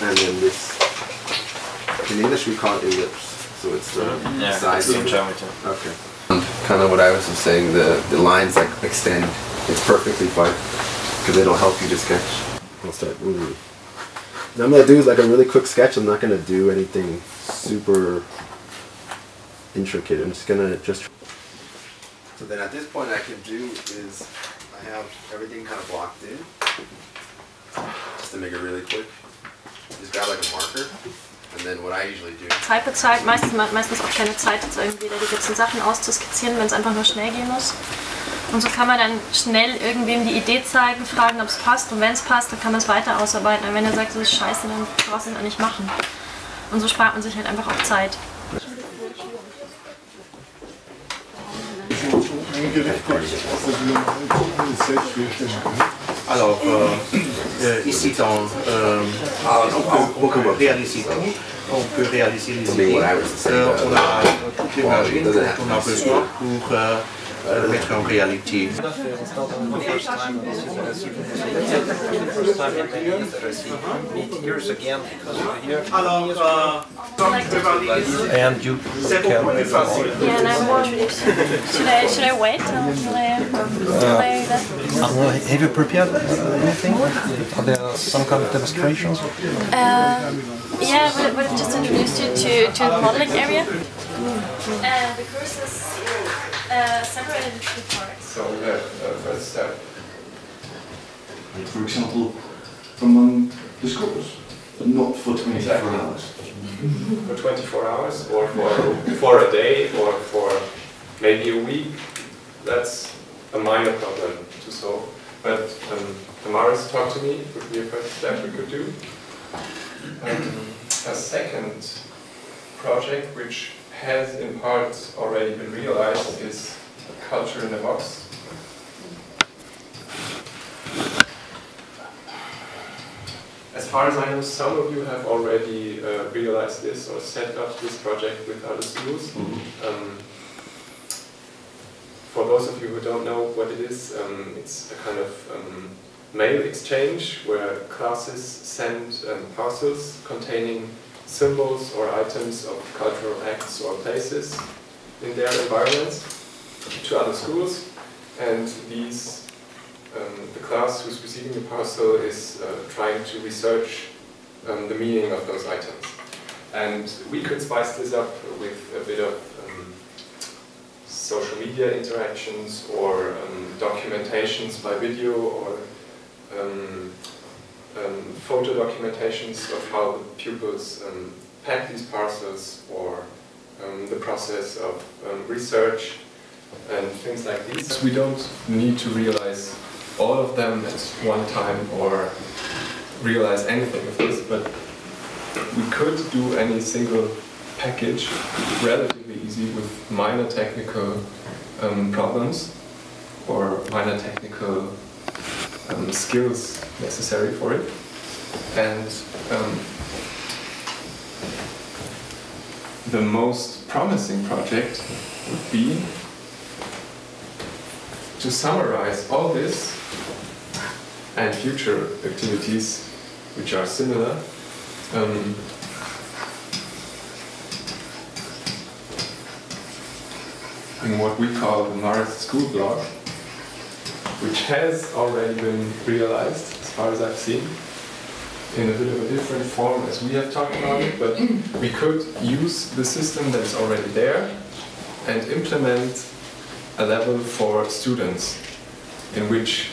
And then this, in English we call it ellipse, so it's the size of geometry. Okay. Kind of what I was just saying, the lines like extend, it's perfectly fine, because it'll help you to sketch. I'll start moving. Now I'm going to do is like a really quick sketch. I'm not going to do anything super intricate. I'm just going to So then at this point I can do is, I have everything kind of blocked in. Just to make it really quick. Just grab like a marker. And then what I usually do. Zeit bezahlt, meistens auch keine Zeit, jetzt irgendwie die ganzen Sachen auszuskizzieren, wenn es einfach nur schnell gehen muss. Und so kann man dann schnell irgendwem die Idee zeigen, fragen, ob es passt. Und wenn es passt, dann kann man es weiter ausarbeiten. Und wenn er sagt, das ist scheiße, dann brauchst du es auch nicht machen. Und so spart man sich halt einfach auch Zeit. Alors, ici, on peut réaliser tout. On peut réaliser les idées. On a toutes les machines dont on a besoin pour mettre en réalité. And you can... Yeah, and I'm more introduced. Should I wait? Have you prepared anything? Are there some kind of demonstrations? Yeah, I would have just introduced you to the modeling area. The course is separated into 2 parts. So we have first step. For example, among the schools, but not for 24 hours. For 24 hours, or for a day, or for maybe a week, that's a minor problem to solve. But Marist talked to me, would be a first step we could do. A second project, which has in part already been realized, is Culture in a Box. As far as I know, some of you have already realized this or set up this project with other schools. For those of you who don't know what it is, it's a kind of mail exchange where classes send parcels containing symbols or items of cultural acts or places in their environments to other schools, and these the class who's receiving the parcel is trying to research the meaning of those items. And we could spice this up with a bit of social media interactions or documentations by video or photo documentations of how the pupils pack these parcels, or the process of research and things like these. We don't need to realize all of them at one time or realize anything of this, but we could do any single package relatively easy with minor technical problems or minor technical skills necessary for it. And the most promising project would be to summarize all this and future activities which are similar in what we call the Marist school blog, which has already been realized, as far as I've seen, in a bit of a different form as we have talked about it, but we could use the system that is already there and implement a level for students in which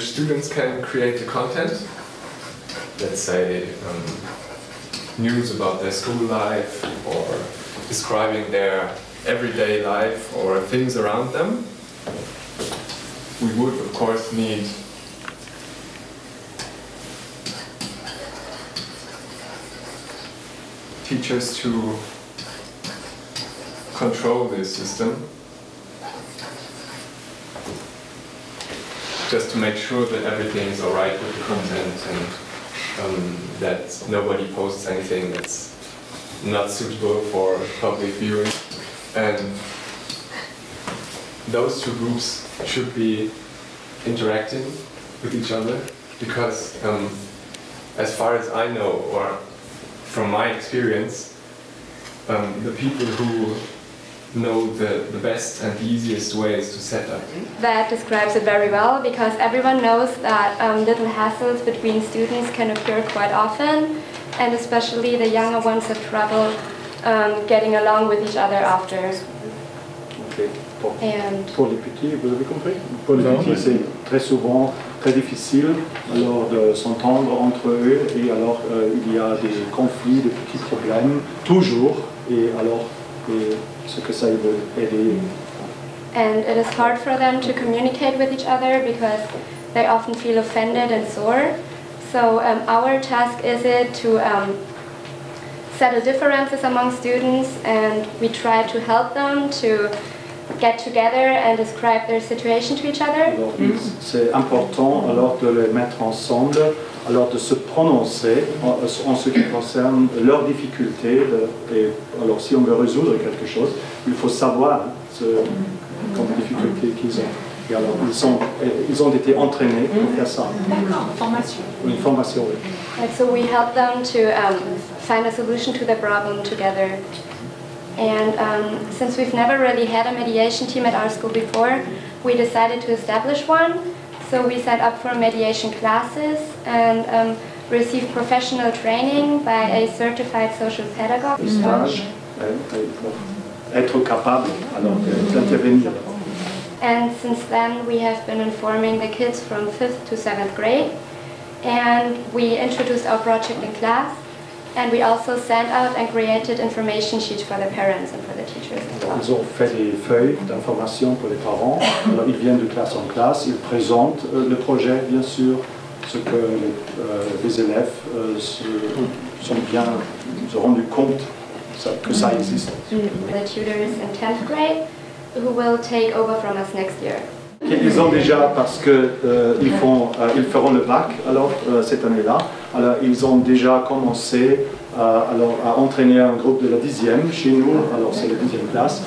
students can create the content, let's say news about their school life or describing their everyday life or things around them. We would, of course, need teachers to control this system. just to make sure that everything is alright with the content and that nobody posts anything that's not suitable for public viewing. And those two groups should be interacting with each other because as far as I know, or from my experience, the people who know the best and the easiest ways to set up. That describes it very well because everyone knows that little hassles between students can occur quite often, and especially the younger ones have trouble getting along with each other after. Pour les petits, vous avez compris? Pour les petits, c'est très souvent très difficile alors de s'entendre entre eux et alors il y a des conflits, des petits problèmes, toujours, et alors ce que ça veut aider. And it is hard for them to communicate with each other because they often feel offended and sore. So our task is it to settle differences among students, and we try to help them to get together and describe their situation to each other. C'est important alors de les mettre ensemble, alors de se prononcer en ce qui concerne leurs difficultés. Et alors si on veut résoudre quelque chose, il faut savoir comme difficulté qu'ils ont. Et alors ils ont été entraînés pour faire ça. Formation. Une formation, oui. And so we help them to find a solution to the problem together. And since we've never really had a mediation team at our school before, we decided to establish one. So we signed up for mediation classes and received professional training by a certified social pedagogue. Être capable alors d'intervenir. And since then we have been informing the kids from 5th to 7th grade. And we introduced our project in class. And we also sent out and created information sheets for the parents and for the teachers as well. Ils ont fait des feuilles d'information pour les parents. Alors, ils viennent de classe en classe, ils présentent le projet, bien sûr, ce que les élèves se rendus compte que ça existe. The tutors in 10th grade who will take over from us next year. Ils ont déjà, parce que ils feront le bac alors cette année-là. Alors ils ont déjà commencé à entraîner un groupe de la 10e chez nous. Alors c'est la 10e classe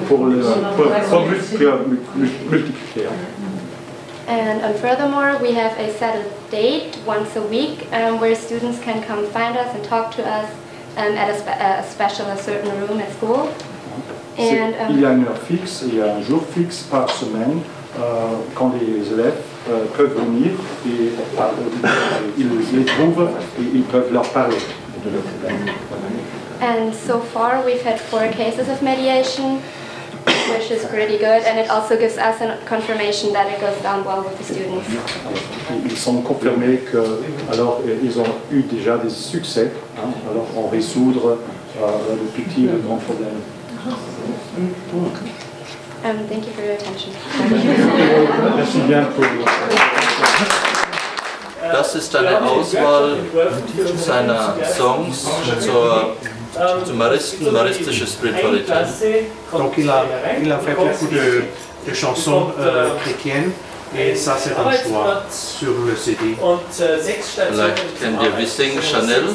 pour multiplier. And furthermore, we have a set date once a week where students can come find us and talk to us at a certain room at school. Il y a une heure fixe, il y a un jour fixe par semaine quand les élèves peuvent venir et ils les trouvent et ils peuvent leur parler de leurs problèmes. And so far we've had 4 cases of mediation, which is pretty good, and it also gives us a confirmation that it goes down well with the students. Ils sont confirmés que alors ils ont eu déjà des succès alors en résoudre le petit et le grand problème. Thank you for your attention. Merci bien pour. Das ist eine Auswahl seiner Songs zu Maristen, maristische Spiritualität. Donc il a fait beaucoup de chansons chrétiennes. Et ça c'est un choix sur le CD. Vielleicht kennt ihr Besuch Chanel.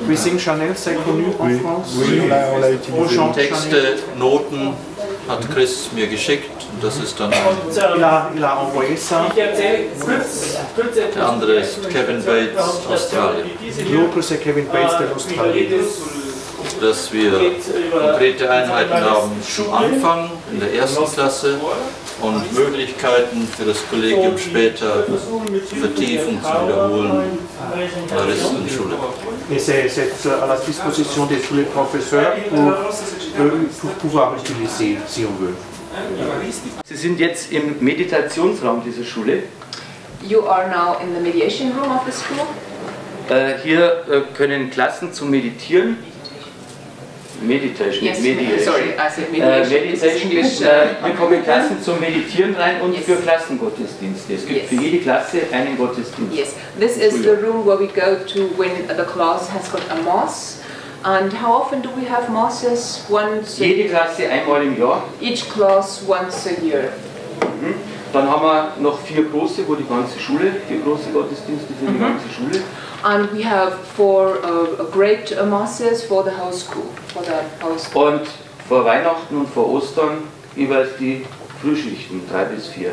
Besuch Chanel, c'est connu en France. Oui, on l'a utilisé. Texte, Noten hat Chris mir geschickt. Das ist dann il a envoyé ça. Der andere ist Kevin Bates, Australien. L'autre c'est Kevin Bates de l'Australie. Dass wir konkrete Einheiten haben am Anfang in der 1. Klasse und Möglichkeiten für das Kollegium später zu vertiefen, zu wiederholen, Maristenschule. Et c'est à la disposition de tous les professeurs pour pouvoir utiliser, si on veut. Sie sind jetzt im Meditationsraum dieser Schule. You are now in the mediation room of the school. Hier können Klassen zum Meditieren. Meditation. Yes, sorry, I said mediation. Meditation ist, hier kommen Klassen zum Meditieren rein und für Klassengottesdienste. Es gibt für jede Klasse einen Gottesdienst. Yes, this is the room where we go to when the class has got a mass. And how often do we have masses? Once. Jede Klasse einmal im Jahr. Each class once a year. Dann haben wir noch 4 große, wo die ganze Schule, 4 große Gottesdienste für die ganze Schule. And we have 4 great masses for the whole school. Und vor Weihnachten und vor Ostern jeweils die Frühschichten, 3 bis 4.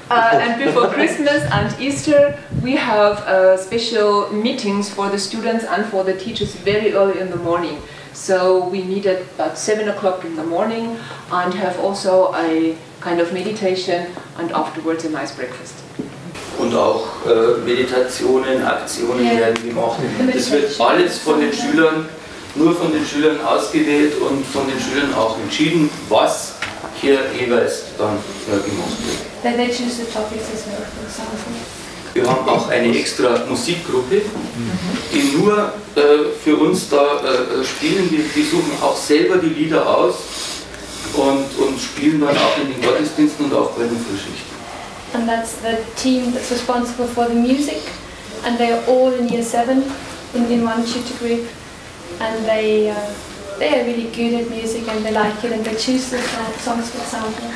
And before Christmas and Easter, we have special meetings for the students and for the teachers very early in the morning. So we meet at about 7 o'clock in the morning and have also a kind of meditation and afterwards a nice breakfast. Und auch Meditationen, Aktionen werden gemacht. Das wird alles von den Schülern, nur von den Schülern ausgewählt und von den Schülern auch entschieden, was hier jeweils dann gemacht wird. Wir haben auch eine extra Musikgruppe, die nur für uns da spielen. Die suchen auch selber die Lieder aus und spielen dann auch in den Gottesdiensten und auch bei den Frühschichten. And that's the team that's responsible for the music, and they are all in year 7 in one tutor group, and they are really good at music and they like it and they choose the songs, for example.